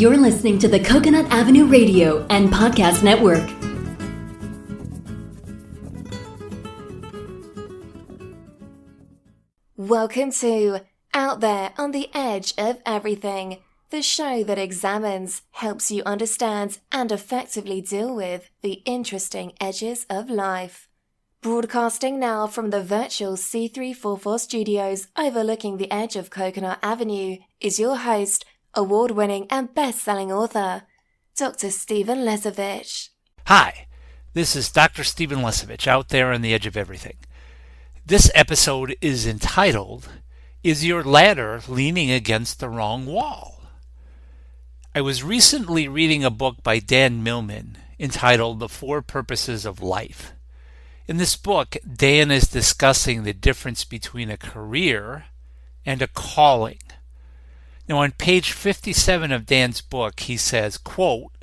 You're listening to the Coconut Avenue Radio and Podcast Network. Welcome to Out There on the Edge of Everything, the show that examines, helps you understand, and effectively deal with the interesting edges of life. Broadcasting now from the virtual C344 studios overlooking the edge of Coconut Avenue is your host, award-winning and best-selling author, Dr. Stephen Lesovich. Hi, this is Dr. Stephen Lesovich, out there on the edge of everything. This episode is entitled, Is Your Ladder Leaning Against the Wrong Wall? I was recently reading a book by Dan Millman entitled The Four Purposes of Life. In this book, Dan is discussing the difference between a career and a calling. Now, on page 57 of Dan's book, he says, quote,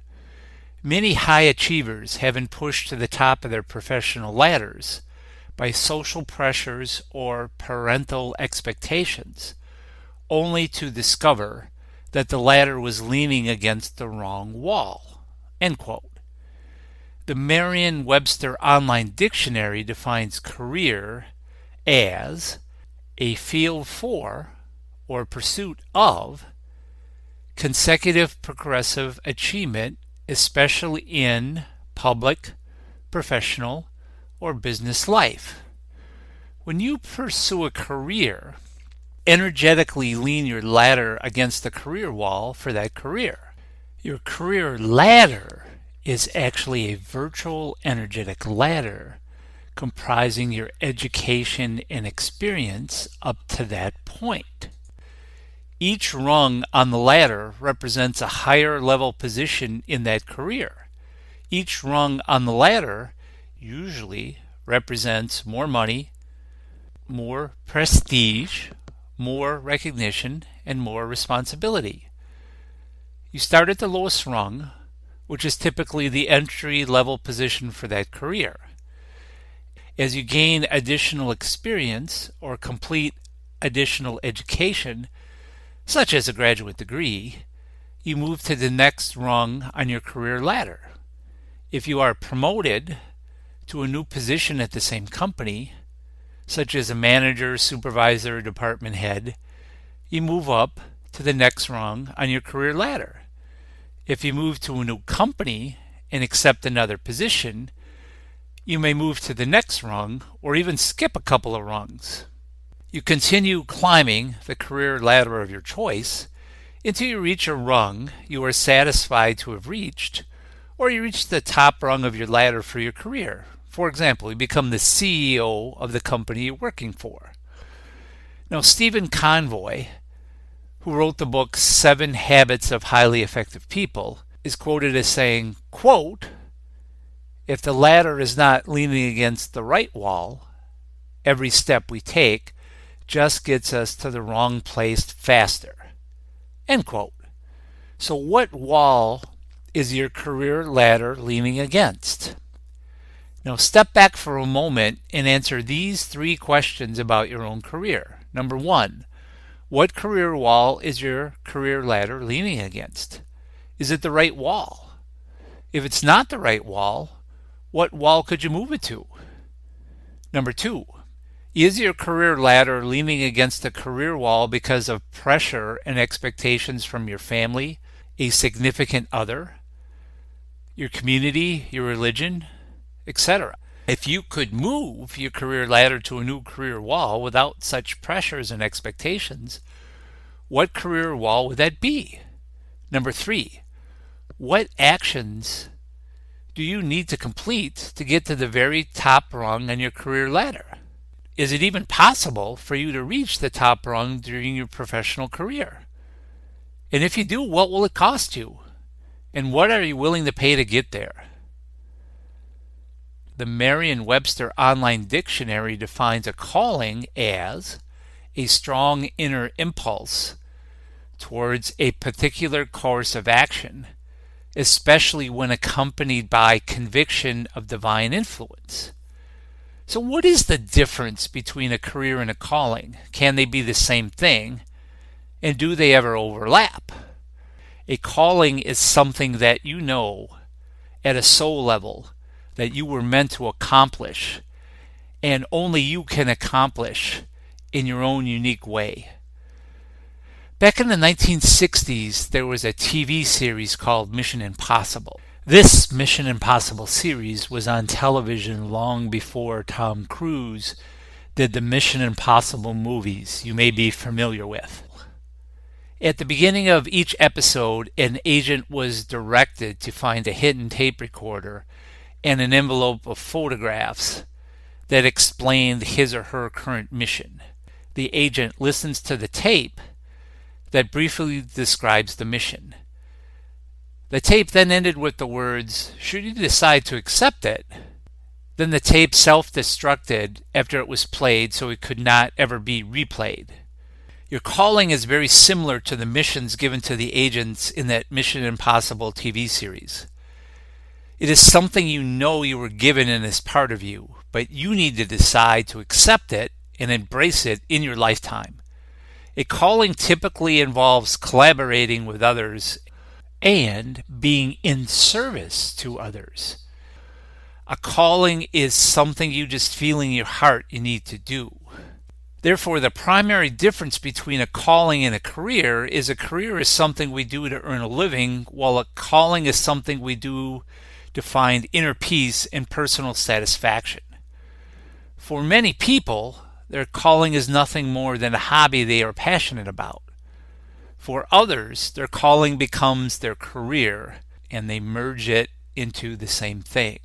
"Many high achievers have been pushed to the top of their professional ladders by social pressures or parental expectations, only to discover that the ladder was leaning against the wrong wall." End quote. The Merriam-Webster Online Dictionary defines career as a field for or pursuit of consecutive progressive achievement, especially in public, professional, or business life. When you pursue a career, energetically lean your ladder against the career wall for that career. Your career ladder is actually a virtual energetic ladder comprising your education and experience up to that point. Each rung on the ladder represents a higher level position in that career. Each rung on the ladder usually represents more money, more prestige, more recognition, and more responsibility. You start at the lowest rung, which is typically the entry-level position for that career. As you gain additional experience or complete additional education, such as a graduate degree, you move to the next rung on your career ladder. If you are promoted to a new position at the same company, such as a manager, supervisor, or department head, you move up to the next rung on your career ladder. If you move to a new company and accept another position, you may move to the next rung or even skip a couple of rungs. You continue climbing the career ladder of your choice until you reach a rung you are satisfied to have reached, or you reach the top rung of your ladder for your career. For example, you become the CEO of the company you're working for. Now, Stephen Convoy, who wrote the book 7 Habits of Highly Effective People, is quoted as saying, quote, "If the ladder is not leaning against the right wall, every step we take just gets us to the wrong place faster." End quote. So what wall is your career ladder leaning against? Now step back for a moment and answer these 3 questions about your own career. Number 1, what career wall is your career ladder leaning against? Is it the right wall? If it's not the right wall, what wall could you move it to? Number 2, is your career ladder leaning against the career wall because of pressure and expectations from your family, a significant other, your community, your religion, etc.? If you could move your career ladder to a new career wall without such pressures and expectations, what career wall would that be? Number 3, what actions do you need to complete to get to the very top rung on your career ladder? Is it even possible for you to reach the top rung during your professional career? And if you do, what will it cost you? And what are you willing to pay to get there? The Merriam-Webster Online Dictionary defines a calling as a strong inner impulse towards a particular course of action, especially when accompanied by conviction of divine influence. So what is the difference between a career and a calling? Can they be the same thing? And do they ever overlap? A calling is something that you know at a soul level that you were meant to accomplish, and only you can accomplish in your own unique way. Back in the 1960s, there was a TV series called Mission Impossible. This Mission Impossible series was on television long before Tom Cruise did the Mission Impossible movies you may be familiar with. At the beginning of each episode, an agent was directed to find a hidden tape recorder and an envelope of photographs that explained his or her current mission. The agent listens to the tape that briefly describes the mission. The tape then ended with the words, "Should you decide to accept it?" Then the tape self-destructed after it was played, so it could not ever be replayed. Your calling is very similar to the missions given to the agents in that Mission Impossible TV series. It is something you know you were given and is part of you, but you need to decide to accept it and embrace it in your lifetime. A calling typically involves collaborating with others and being in service to others. A calling is something you just feel in your heart you need to do. Therefore, the primary difference between a calling and a career is something we do to earn a living, while a calling is something we do to find inner peace and personal satisfaction. For many people, their calling is nothing more than a hobby they are passionate about. For others, their calling becomes their career, and they merge it into the same thing.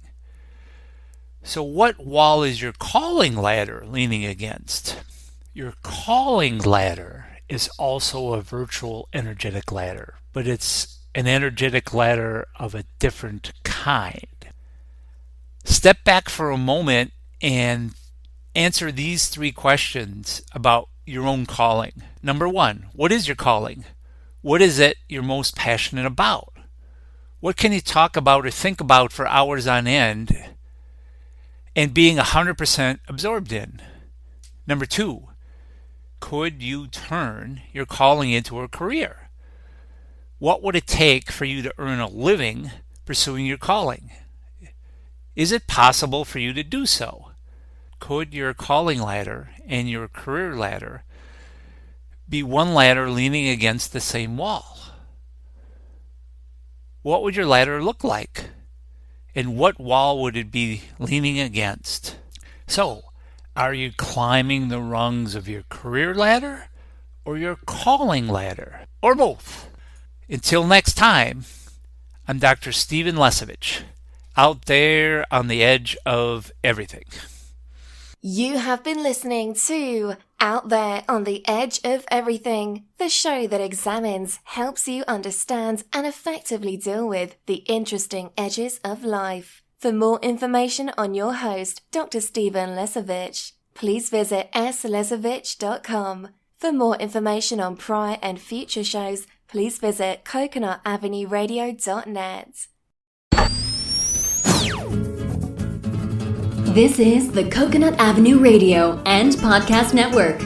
So what wall is your calling ladder leaning against? Your calling ladder is also a virtual energetic ladder, but it's an energetic ladder of a different kind. Step back for a moment and answer these 3 questions about your own calling. Number 1, what is your calling? What is it you're most passionate about? What can you talk about or think about for hours on end and being 100% absorbed in? Number 2, could you turn your calling into a career? What would it take for you to earn a living pursuing your calling? Is it possible for you to do so? Could your calling ladder and your career ladder be one ladder leaning against the same wall? What would your ladder look like? And what wall would it be leaning against? So, are you climbing the rungs of your career ladder or your calling ladder? Or both? Until next time, I'm Dr. Stephen Lesevich, out there on the edge of everything. You have been listening to Out There on the Edge of Everything, the show that examines, helps you understand and effectively deal with the interesting edges of life. For more information on your host, Dr. Stephen Lesevich, please visit slesevich.com. For more information on prior and future shows, please visit coconutavenueradio.net. This is the Coconut Avenue Radio and Podcast Network.